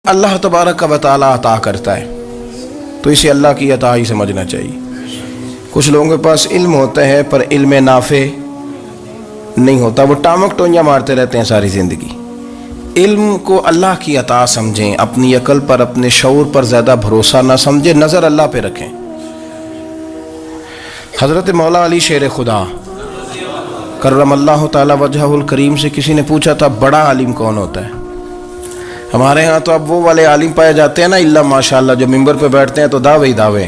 اللہ تبارک و تعالی عطا کرتا ہے تو اسے اللہ کی عطا ہی سمجھنا چاہیے۔ کچھ لوگوں کے پاس علم ہوتا ہے پر علم نافع نہیں ہوتا، وہ ٹامک ٹونیاں مارتے رہتے ہیں ساری زندگی۔ علم کو اللہ کی عطا سمجھیں، اپنی عقل پر اپنے شعور پر زیادہ بھروسہ نہ سمجھیں، نظر اللہ پہ رکھیں۔ حضرت مولا علی شیر خدا کرم اللہ تعالی وجہہ الکریم سے کسی نے پوچھا تھا بڑا عالم کون ہوتا ہے؟ ہمارے ہاں تو اب وہ والے عالم پائے جاتے ہیں نا اللہ ماشاءاللہ، جو ممبر پہ بیٹھتے ہیں تو دعوے ہی دعوے،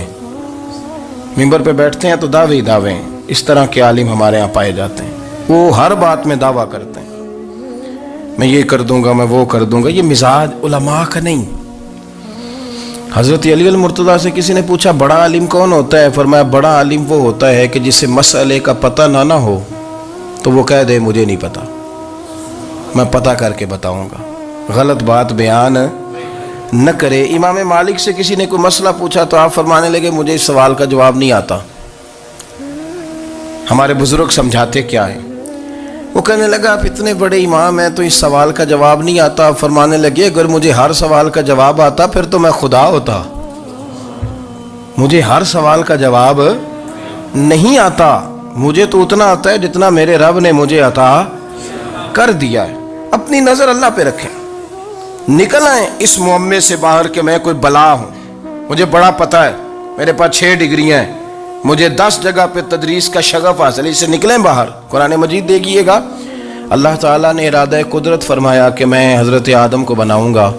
ممبر پہ بیٹھتے ہیں تو دعوے ہی دعوے، اس طرح کے عالم ہمارے ہاں پائے جاتے ہیں۔ وہ ہر بات میں دعویٰ کرتے ہیں میں یہ کر دوں گا، میں وہ کر دوں گا۔ یہ مزاج علماء کا نہیں۔ حضرت علی المرتضیٰ سے کسی نے پوچھا بڑا عالم کون ہوتا ہے؟ فرمایا بڑا عالم وہ ہوتا ہے کہ جسے مسئلے کا پتہ نہ ہو تو وہ کہہ دے مجھے نہیں پتہ، میں پتہ کر کے بتاؤں گا، غلط بات بیان نہ کرے۔ امام مالک سے کسی نے کوئی مسئلہ پوچھا تو آپ فرمانے لگے مجھے اس سوال کا جواب نہیں آتا، ہمارے بزرگ سمجھاتے کیا ہے؟ وہ کہنے لگا آپ اتنے بڑے امام ہیں تو اس سوال کا جواب نہیں آتا۔ آپ فرمانے لگے اگر مجھے ہر سوال کا جواب آتا پھر تو میں خدا ہوتا، مجھے ہر سوال کا جواب نہیں آتا، مجھے تو اتنا آتا ہے جتنا میرے رب نے مجھے عطا کر دیا ہے۔ اپنی نظر اللہ پہ رکھیں، نکل آئیں اس معمے سے باہر کہ میں کوئی بلا ہوں، مجھے بڑا پتہ ہے، میرے پاس 6 ڈگریاں ہیں، مجھے 10 جگہ پہ تدریس کا شغف حاصل ہے، اس سے نکلیں باہر۔ قرآن مجید دیکھیے گا اللہ تعالیٰ نے ارادہ قدرت فرمایا کہ میں حضرت آدم کو بناؤں گا،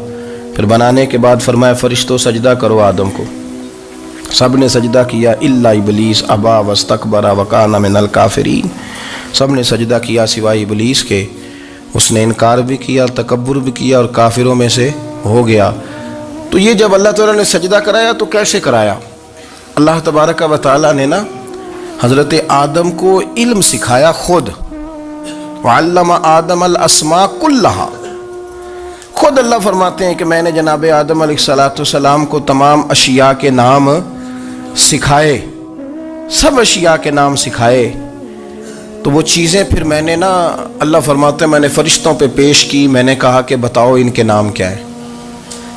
پھر بنانے کے بعد فرمایا فرشتوں سجدہ کرو آدم کو، سب نے سجدہ کیا الا ابلیس ابا واستکبر وکان من الکافرین، سب نے سجدہ کیا سوائے ابلیس کے، اس نے انکار بھی کیا، تکبر بھی کیا اور کافروں میں سے ہو گیا۔ تو یہ جب اللہ تعالیٰ نے سجدہ کرایا تو کیسے کرایا؟ اللہ تبارک و تعالیٰ نے نا حضرت آدم کو علم سکھایا خود، وعلم آدم الاسماء کلہا، خود اللہ فرماتے ہیں کہ میں نے جناب آدم علیہ السلام کو تمام اشیاء کے نام سکھائے، سب اشیاء کے نام سکھائے۔ تو وہ چیزیں پھر میں نے نا اللہ فرماتے ہیں میں نے فرشتوں پہ پیش کی، میں نے کہا کہ بتاؤ ان کے نام کیا ہے،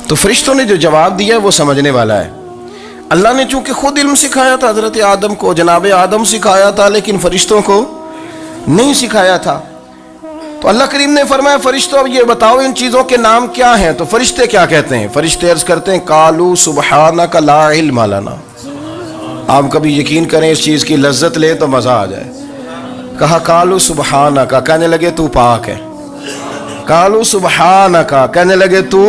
تو فرشتوں نے جو جواب دیا وہ سمجھنے والا ہے۔ اللہ نے چونکہ خود علم سکھایا تھا حضرت آدم کو، جناب آدم سکھایا تھا لیکن فرشتوں کو نہیں سکھایا تھا، تو اللہ کریم نے فرمایا فرشتوں اب یہ بتاؤ ان چیزوں کے نام کیا ہیں؟ تو فرشتے کیا کہتے ہیں؟ فرشتے عرض کرتے ہیں قالوا سبحانک لا علم لنا۔ آپ کبھی یقین کریں اس چیز کی لذت لیں تو مزہ آ جائے۔ کہا قالوا سبحانک، کہنے لگے تو پاک ہے، قالوا سبحانک، کہنے لگے تو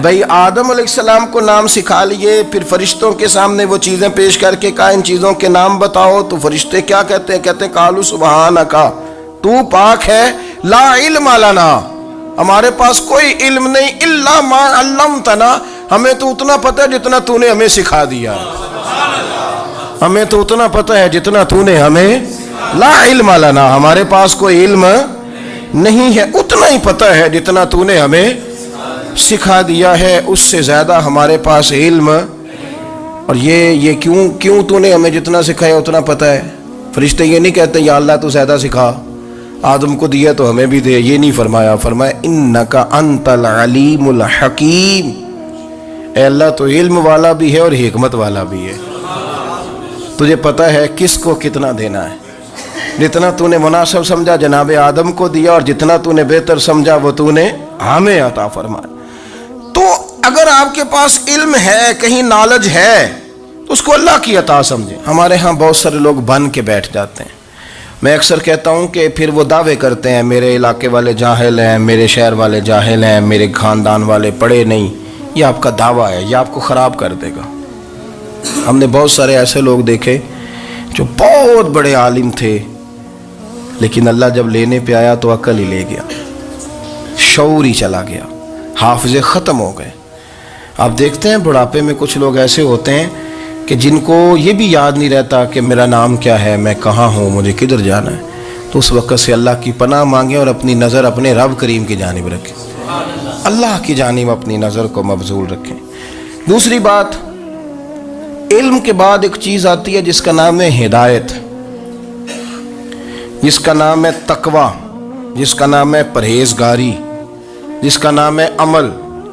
بھئی آدم علیہ السلام کو نام سکھا لیے، پھر فرشتوں کے سامنے وہ چیزیں پیش کر کے کہا ان چیزوں کے نام بتاؤ، تو فرشتے کیا کہتے ہیں؟ کہتے ہیں قالوا سبحانک، تو پاک ہے، لا علم لنا، ہمارے پاس کوئی علم نہیں، الا ما علمتنا، ہمیں تو اتنا پتہ ہے جتنا تو نے ہمیں سکھا دیا، ہمیں تو اتنا پتہ ہے جتنا تو نے ہمیں، لا علم لنا، ہمارے پاس کوئی علم نہیں ہے، اتنا ہی پتہ ہے جتنا تو نے ہمیں سکھا دیا ہے، اس سے زیادہ ہمارے پاس علم، اور یہ کیوں تو نے ہمیں جتنا سکھایا اتنا پتہ ہے۔ فرشتے یہ نہیں کہتے یا اللہ تو زیادہ سکھا، آدم کو دیا تو ہمیں بھی دے، یہ نہیں فرمایا، فرمایا انک انت العلیم الحکیم، اے اللہ تو علم والا بھی ہے اور حکمت والا بھی ہے، تجھے پتہ ہے کس کو کتنا دینا ہے، جتنا تو نے مناسب سمجھا جناب آدم کو دیا، اور جتنا تو نے بہتر سمجھا وہ تو نے ہمیں عطا فرمایا۔ تو اگر آپ کے پاس علم ہے، کہیں نالج ہے، تو اس کو اللہ کی عطا سمجھیں۔ ہمارے ہاں بہت سارے لوگ بن کے بیٹھ جاتے ہیں، میں اکثر کہتا ہوں کہ پھر وہ دعوے کرتے ہیں میرے علاقے والے جاہل ہیں، میرے شہر والے جاہل ہیں، میرے خاندان والے پڑھے نہیں، یہ آپ کا دعویٰ ہے، یہ آپ کو خراب کر دے گا۔ ہم نے بہت سارے ایسے لوگ دیکھے جو بہت بڑے عالم تھے لیکن اللہ جب لینے پہ آیا تو عقل ہی لے گیا، شعور ہی چلا گیا، حافظے ختم ہو گئے۔ آپ دیکھتے ہیں بڑھاپے میں کچھ لوگ ایسے ہوتے ہیں کہ جن کو یہ بھی یاد نہیں رہتا کہ میرا نام کیا ہے، میں کہاں ہوں، مجھے کدھر جانا ہے، تو اس وقت سے اللہ کی پناہ مانگیں اور اپنی نظر اپنے رب کریم کی جانب رکھیں، اللہ کی جانب اپنی نظر کو مبذول رکھیں۔ دوسری بات، علم کے بعد ایک چیز آتی ہے جس کا نام ہے ہدایت، جس کا نام ہے تقوی، جس کا نام ہے پرہیزگاری، جس کا نام ہے عمل۔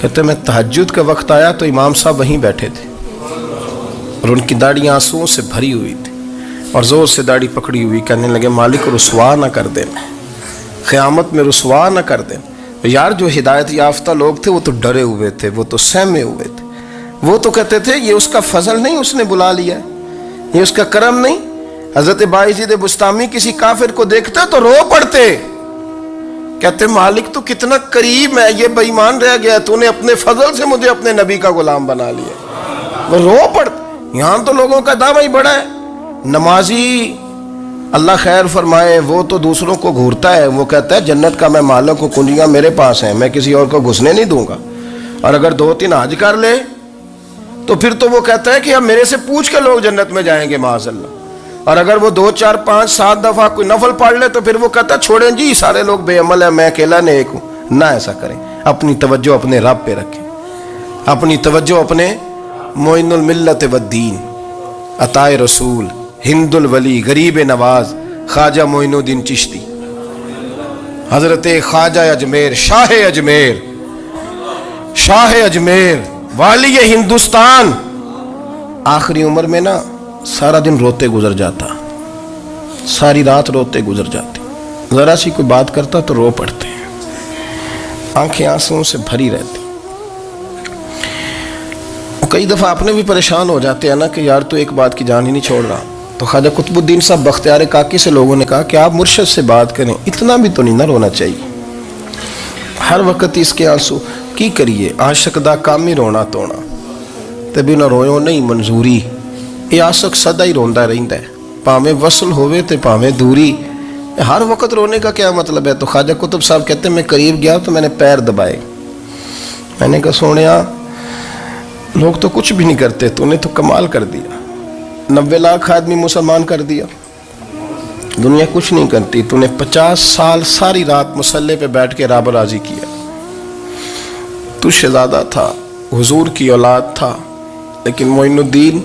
کہتے میں تہجد کا وقت آیا تو امام صاحب وہیں بیٹھے تھے اور ان کی داڑھی آنسوؤں سے بھری ہوئی تھی اور زور سے داڑھی پکڑی ہوئی، کہنے لگے مالک رسوا نہ کر دیں، قیامت میں رسوا نہ کر دیں۔ یار جو ہدایت یافتہ لوگ تھے وہ تو ڈرے ہوئے تھے، وہ تو سہمے ہوئے تھے، وہ تو کہتے تھے یہ اس کا فضل نہیں، اس نے بلا لیا ہے، یہ اس کا کرم نہیں۔ حضرت باعزید بستامی کسی کافر کو دیکھتا تو رو پڑتے، کہتے مالک تو کتنا قریب ہے، یہ بے ایمان رہ گیا، تو نے اپنے فضل سے مجھے اپنے نبی کا غلام بنا لیا۔ وہ رو پڑتے۔ یہاں تو لوگوں کا دعویٰ ہی بڑا ہے۔ نمازی اللہ خیر فرمائے وہ تو دوسروں کو گھورتا ہے، وہ کہتا ہے جنت کا میں مالک ہوں، کنجیاں میرے پاس ہیں، میں کسی اور کو گھسنے نہیں دوں گا، اور اگر 2-3 حج کر لے تو پھر تو وہ کہتا ہے کہ اب میرے سے پوچھ کے لوگ جنت میں جائیں گے معاذ اللہ، اور اگر وہ 2 4 5 7 دفعہ کوئی نفل پڑھ لے تو پھر وہ کہتا ہے چھوڑیں جی سارے لوگ بے عمل ہیں، میں اکیلا نیک ہوں۔ نہ ایسا کریں، اپنی توجہ اپنے رب پہ رکھیں، اپنی توجہ اپنے معین الملت والدین، عطا رسول، ہند الولی، غریب نواز، خواجہ معین الدین چشتی، حضرت خواجہ اجمیر، شاہ اجمیر، شاہ اجمیر، والی ہندوستان۔ آخری عمر میں نا سارا دن روتے گزر جاتا، ساری رات روتے گزر جاتی، ذرا سی کوئی بات کرتا تو رو پڑتے، آنکھیں آنسوؤں سے بھری رہتی۔ کئی دفعہ اپنے بھی پریشان ہو جاتے ہیں نا کہ یار تو ایک بات کی جان ہی نہیں چھوڑ رہا۔ تو خواجہ قطب الدین صاحب بختیار کاکی سے لوگوں نے کہا کہ آپ مرشد سے بات کریں، اتنا بھی تو نہیں نہ رونا چاہیے، ہر وقت اس کے آنسو کی کریے، عاشق دا کام ہی رونا تونا، تبھی نہ رویو نہیں منظوری، یہ عاشق سدا ہی روندا رہندا ہے، پاویں وصل ہوئے تے پاویں دوری، ہر وقت رونے کا کیا مطلب ہے؟ تو خواجہ قطب صاحب کہتے ہیں میں قریب گیا تو میں نے پیر دبائے، میں نے کہا سونیا لوگ تو کچھ بھی نہیں کرتے، تو نے تو کمال کر دیا، 90 لاکھ آدمی مسلمان کر دیا، دنیا کچھ نہیں کرتی، تو نے 50 سال ساری رات مسلح پہ بیٹھ کے رب راضی کیا، تو شہزادہ تھا، حضور کی اولاد تھا، لیکن معین الدین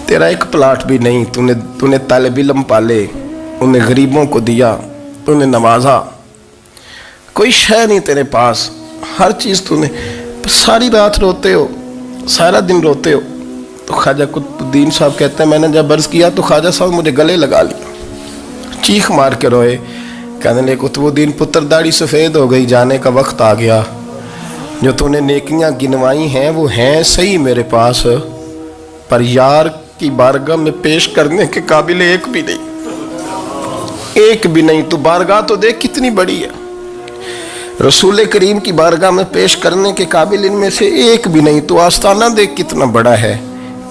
تیرا ایک پلاٹ بھی نہیں، تو نے طالب علم پالے، انہیں غریبوں کو دیا، تو نے نوازا، کوئی شے نہیں تیرے پاس، ہر چیز تو نے، ساری رات روتے ہو، سارا دن روتے ہو۔ تو خواجہ قطب الدین صاحب کہتے ہیں میں نے جب عرض کیا تو خواجہ صاحب مجھے گلے لگا لیا، چیخ مار کے روئے، کہنے لگے قطب الدین پتر داڑھی سفید ہو گئی، جانے کا وقت آ گیا، جو تو نے نیکیاں گنوائی ہیں وہ ہیں صحیح میرے پاس، پر یار کی بارگاہ میں پیش کرنے کے قابل ایک بھی نہیں، ایک بھی نہیں۔ تو بارگاہ تو دیکھ کتنی بڑی ہے، رسول کریم کی بارگاہ میں پیش کرنے کے قابل ان میں سے ایک بھی نہیں، تو آستانہ دیکھ کتنا بڑا ہے،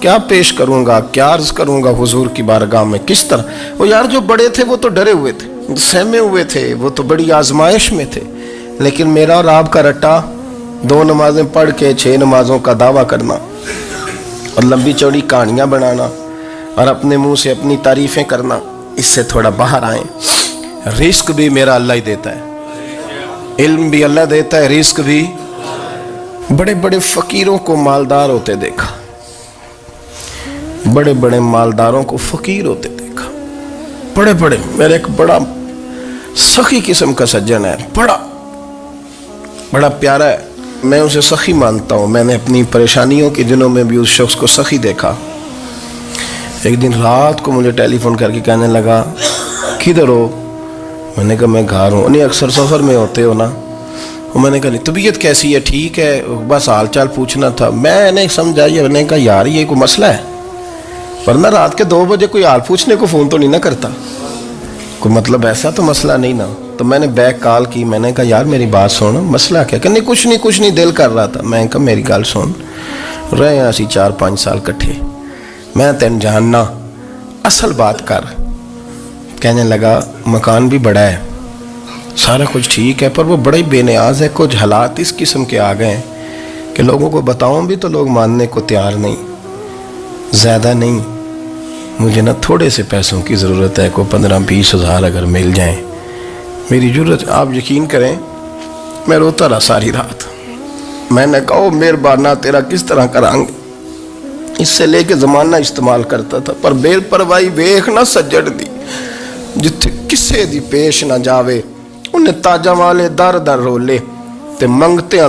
کیا پیش کروں گا، کیا عرض کروں گا حضور کی بارگاہ میں، کس طرح؟ وہ یار جو بڑے تھے وہ تو ڈرے ہوئے تھے، سہمے ہوئے تھے، وہ تو بڑی آزمائش میں تھے، لیکن میرا اور آپ کا رٹا 2 نمازیں پڑھ کے 6 نمازوں کا دعویٰ کرنا اور لمبی چوڑی کہانیاں بنانا اور اپنے منہ سے اپنی تعریفیں کرنا، اس سے تھوڑا باہر آئیں۔ رزق بھی میرا اللہ ہی دیتا ہے، علم بھی اللہ دیتا ہے، رزق بھی۔ بڑے بڑے فقیروں کو مالدار ہوتے دیکھا، بڑے بڑے مالداروں کو فقیر ہوتے دیکھا، بڑے بڑے، میرے ایک بڑا سخی قسم کا سجن ہے، بڑا پیارا ہے، میں اسے سخی مانتا ہوں، میں نے اپنی پریشانیوں کے دنوں میں بھی اس شخص کو سخی دیکھا۔ ایک دن رات کو مجھے ٹیلی فون کر کے کہنے لگا کدھر ہو؟ میں نے کہا میں گھر ہوں۔ نہیں اکثر سفر میں ہوتے ہو نا؟ میں نے کہا طبیعت کیسی ہے؟ ٹھیک ہے، بس حال چال پوچھنا تھا۔ میں نے سمجھا، میں نے کہا یار یہ کوئی مسئلہ ہے، ورنہ رات کے 2 بجے کوئی حال پوچھنے کو فون تو نہیں نہ کرتا، کوئی مطلب ایسا تو مسئلہ نہیں نا۔ تو میں نے بیک کال کی، میں نے کہا یار میری بات سن، مسئلہ کیا؟ کہ نہیں کچھ نہیں دل کر رہا تھا۔ میں نے کہا میری گل سن، رہے ہیں اسی 4-5 سال کٹھے، میں تین جاننا، اصل بات کر۔ کہنے لگا مکان بھی بڑا ہے، سارا کچھ ٹھیک ہے، پر وہ بڑا ہی بے نیاز ہے، کچھ حالات اس قسم کے آ گئے ہیں کہ لوگوں کو بتاؤں بھی تو لوگ ماننے کو تیار نہیں، زیادہ نہیں، مجھے نا تھوڑے سے پیسوں کی ضرورت ہے، کوئی 15-20 ہزار اگر مل جائیں، میری ضرورت۔ آپ یقین کریں میں روتا رہا ساری رات۔ میں نے کہا مہربانہ تیرا کس طرح کرانگے، اس سے لے کے زمانہ استعمال کرتا تھا، پر بے پرواہی ویخ نہ سجڑ دی، جتھے کسے دی پیش نہ جاوے، انہیں تاجہ والے در در رولے تے منگتے ہیں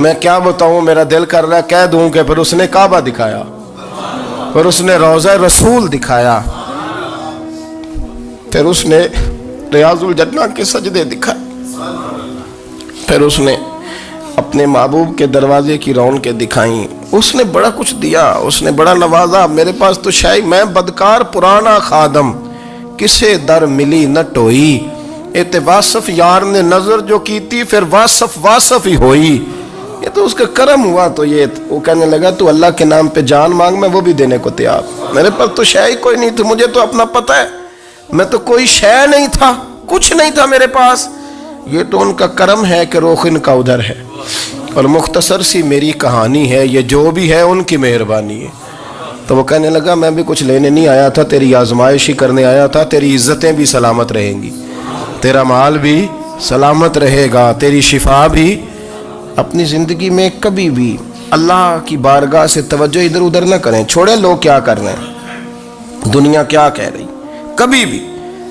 میں کیا بتاؤں، میرا دل کر رہا ہے کہہ دوں کہ پھر اس نے کعبہ دکھایا، پھر اس نے روضہ رسول دکھایا، پھر اس نے ریاض الجنہ کے سجدے دکھائے، پھر اس نے اپنے محبوب کے دروازے کی رونقیں دکھائیں۔ اس نے بڑا کچھ دیا، اس نے بڑا نوازا۔ میرے پاس تو شاید میں بدکار پرانا خادم، کسے در ملی نہ ٹوئی، ایت واصف یار نے نظر جو کی تھی، پھر واصف ہی ہوئی۔ یہ تو اس کا کرم ہوا۔ تو یہ وہ کہنے لگا تو اللہ کے نام پہ جان مانگ، میں وہ بھی دینے کو تیار۔ میرے پاس تو شے کوئی نہیں تھی، مجھے تو اپنا پتہ ہے، میں تو کوئی شے نہیں تھا، کچھ نہیں تھا میرے پاس۔ یہ تو ان کا کرم ہے کہ رخ ان کا ادھر ہے، اور مختصر سی میری کہانی ہے، یہ جو بھی ہے ان کی مہربانی ہے۔ تو وہ کہنے لگا میں بھی کچھ لینے نہیں آیا تھا، تیری آزمائش ہی کرنے آیا تھا۔ تیری عزتیں بھی سلامت رہیں گی، تیرا مال بھی سلامت رہے گا، تیری شفا بھی۔ اپنی زندگی میں کبھی بھی اللہ کی بارگاہ سے توجہ ادھر ادھر نہ کریں، چھوڑیں لوگ کیا کر رہے ہیں، دنیا کیا کہہ رہی، کبھی بھی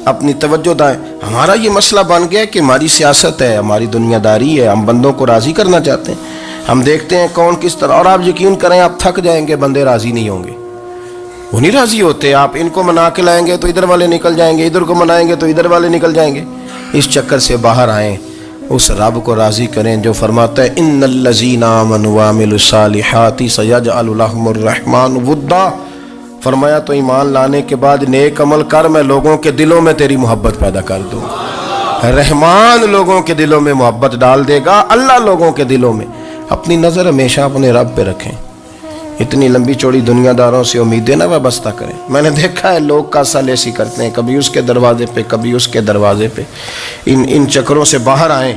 اپنی توجہ دائیں۔ ہمارا یہ مسئلہ بن گیا کہ ہماری سیاست ہے، ہماری دنیا داری ہے، ہم بندوں کو راضی کرنا چاہتے ہیں، ہم دیکھتے ہیں کون کس طرح، اور آپ یقین کریں آپ تھک جائیں گے، بندے راضی نہیں ہوں گے، وہ نہیں راضی ہوتے۔ آپ ان کو منا کے لائیں گے تو ادھر والے نکل جائیں گے، ادھر کو منائیں گے تو ادھر والے نکل جائیں گے۔ اس چکر سے باہر آئیں، اس رب کو راضی کریں جو فرماتا ہے ان الذین آمنوا وعملوا الصالحات سیجعل لهم الرحمن ودا۔ فرمایا تو ایمان لانے کے بعد نیک عمل کر، میں لوگوں کے دلوں میں تیری محبت پیدا کر دوں۔ رحمان لوگوں کے دلوں میں محبت ڈال دے گا، اللہ لوگوں کے دلوں میں۔ اپنی نظر ہمیشہ اپنے رب پہ رکھیں، اتنی لمبی چوڑی دنیا داروں سے امیدیں نہ وابستہ کریں۔ میں نے دیکھا ہے لوگ کاسا لیسی کرتے ہیں، کبھی اس کے دروازے پہ کبھی اس کے دروازے پہ۔ ان چکروں سے باہر آئیں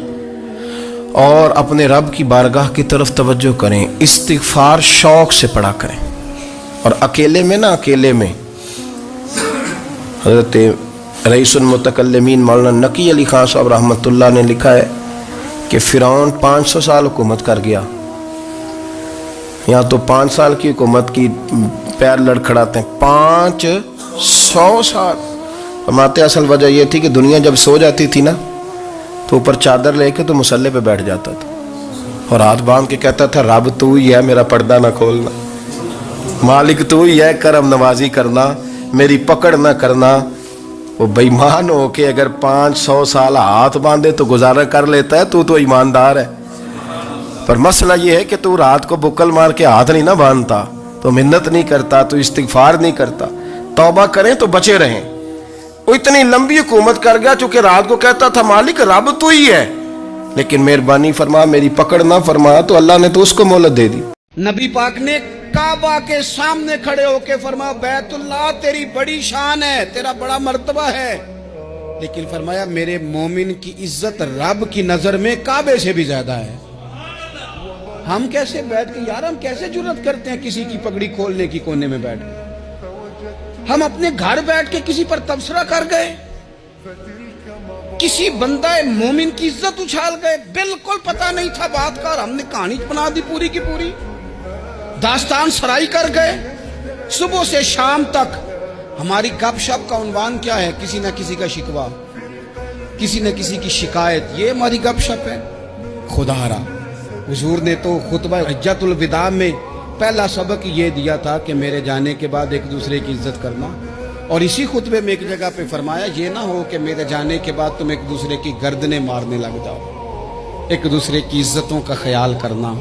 اور اپنے رب کی بارگاہ کی طرف توجہ کریں۔ استغفار شوق سے پڑھا کریں، اور اکیلے میں اکیلے میں حضرت رئیس المتکلمین مولانا نقی علی خان صاحب رحمۃ اللہ نے لکھا ہے کہ فرعون 500 سال حکومت کر گیا، یہاں تو 5 سال کی حکومت کی پیر لڑکھڑاتے ہیں، 500 سال۔ فرماتے اصل وجہ یہ تھی کہ دنیا جب سو جاتی تھی نا تو اوپر چادر لے کے تو مسلح پہ بیٹھ جاتا تھا، اور ہاتھ باندھ کے کہتا تھا رب تو ہی ہے، میرا پردہ نہ کھولنا، مالک تو ہی ہے، کرم نوازی کرنا، میری پکڑ نہ کرنا۔ وہ بے ایمان ہو کے اگر 500 سال ہاتھ باندھے تو گزارا کر لیتا ہے، تو ایماندار ہے۔ پر مسئلہ یہ ہے کہ تو رات کو بکل مار کے ہاتھ نہیں نہ باندھتا، تو منت نہیں کرتا، تو استغفار نہیں کرتا، توبہ کریں تو بچے رہیں۔ وہ اتنی لمبی حکومت کر گیا چونکہ رات کو کہتا تھا مالک رب تو ہی ہے، لیکن مہربانی فرما میری پکڑ نہ فرما، تو اللہ نے تو اس کو مہلت دے دی۔ نبی پاک نے کعبہ کے سامنے کھڑے ہو کے فرمایا بیت اللہ تیری بڑی شان ہے، تیرا بڑا مرتبہ ہے، لیکن فرمایا میرے مومن کی عزت رب کی نظر میں کعبے سے بھی زیادہ ہے۔ ہم کیسے بیٹھ کے یار، ہم کیسے جرأت کرتے ہیں کسی کی پگڑی کھولنے کی کونے میں بیٹھ کے؟ ہم اپنے گھر بیٹھ کے کسی پر تبصرہ کر گئے، کسی بندہ مومن کی عزت اچھال گئے، بالکل پتہ نہیں تھا بات کا، اور ہم نے کہانی بنا دی پوری کی پوری، داستان سرائی کر گئے۔ صبح سے شام تک ہماری گپ شپ کا عنوان کیا ہے؟ کسی نہ کسی کا شکوہ، کسی نہ کسی کی شکایت، یہ ہماری گپ شپ ہے۔ خدا را حضور نے تو خطبہ حجۃ الوداع میں پہلا سبق یہ دیا تھا کہ میرے جانے کے بعد ایک دوسرے کی عزت کرنا، اور اسی خطبے میں ایک جگہ پہ فرمایا یہ نہ ہو کہ میرے جانے کے بعد تم ایک دوسرے کی گردنیں مارنے لگ جاؤ، ایک دوسرے کی عزتوں کا خیال کرنا۔